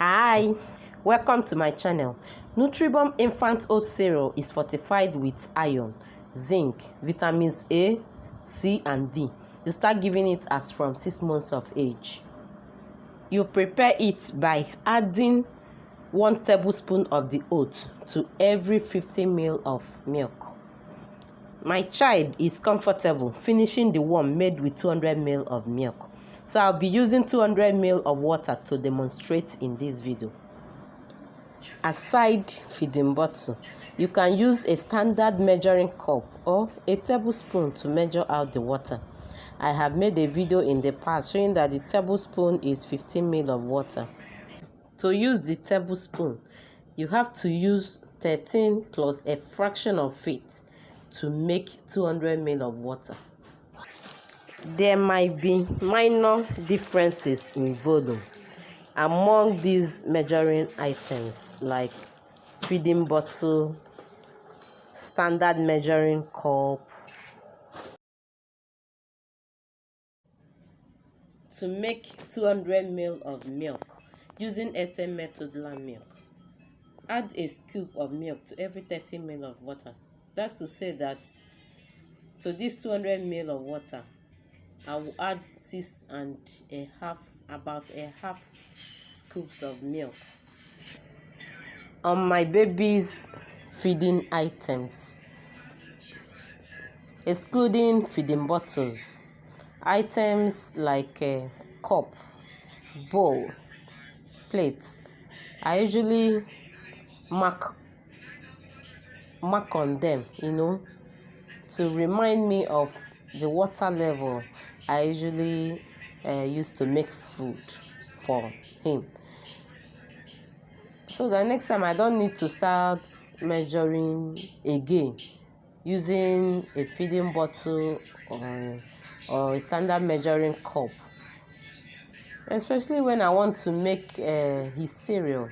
Hi, welcome to my channel. NUTRIBOM infant oat cereal is fortified with iron, zinc, vitamins A, C and D. You start giving it as from 6 months of age. You prepare it by adding 1 tablespoon of the oat to every 50 ml of milk. My child is comfortable finishing the one made with 200 ml of milk. So I'll be using 200 ml of water to demonstrate in this video. Aside feeding bottle, you can use a standard measuring cup or a tablespoon to measure out the water. I have made a video in the past showing that the tablespoon is 15 ml of water. To use the tablespoon, you have to use 13 plus a fraction of it to make 200 ml of water. There might be minor differences in volume among these measuring items like feeding bottle, standard measuring cup. To make 200 ml of milk using SM method milk, add a scoop of milk to every 30 ml of water. That's to say that to this 200 ml of water, I will add about a half scoops of milk. On my baby's feeding items, excluding feeding bottles, items like a cup, bowl, plates, I usually mark on them, to remind me of the water level I usually use to make food for him. So the next time I don't need to start measuring again using a feeding bottle or a standard measuring cup, especially when I want to make his cereal.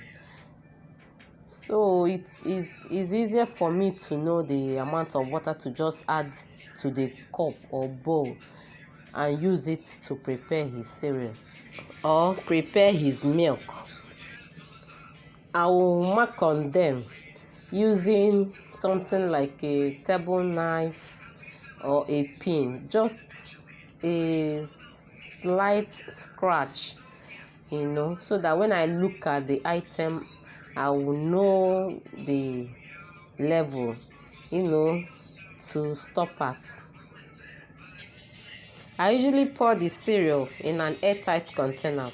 So it's easier for me to know the amount of water to just add to the cup or bowl and use it to prepare his cereal or prepare his milk. I will mark on them using something like a table knife or a pin, just a slight scratch, so that when I look at the item, I will know the level, to stop at. I usually pour the cereal in an airtight container,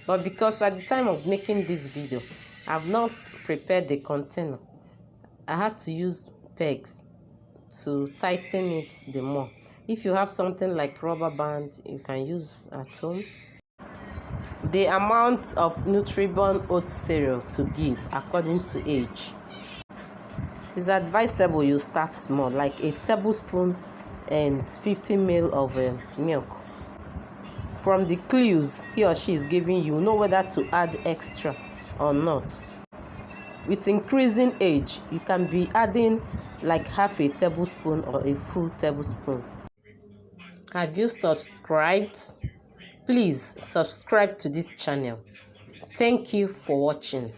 but because at the time of making this video, I've not prepared the container, I had to use pegs to tighten it the more. If you have something like rubber band, you can use at home. The amount of NUTRIBOM oat cereal to give according to age. It's advisable you start small, like a tablespoon and 50 ml of milk. From the clues he or she is giving you, know whether to add extra or not. With increasing age, you can be adding like half a tablespoon or a full tablespoon. Have you subscribed? Please subscribe to this channel. Thank you for watching.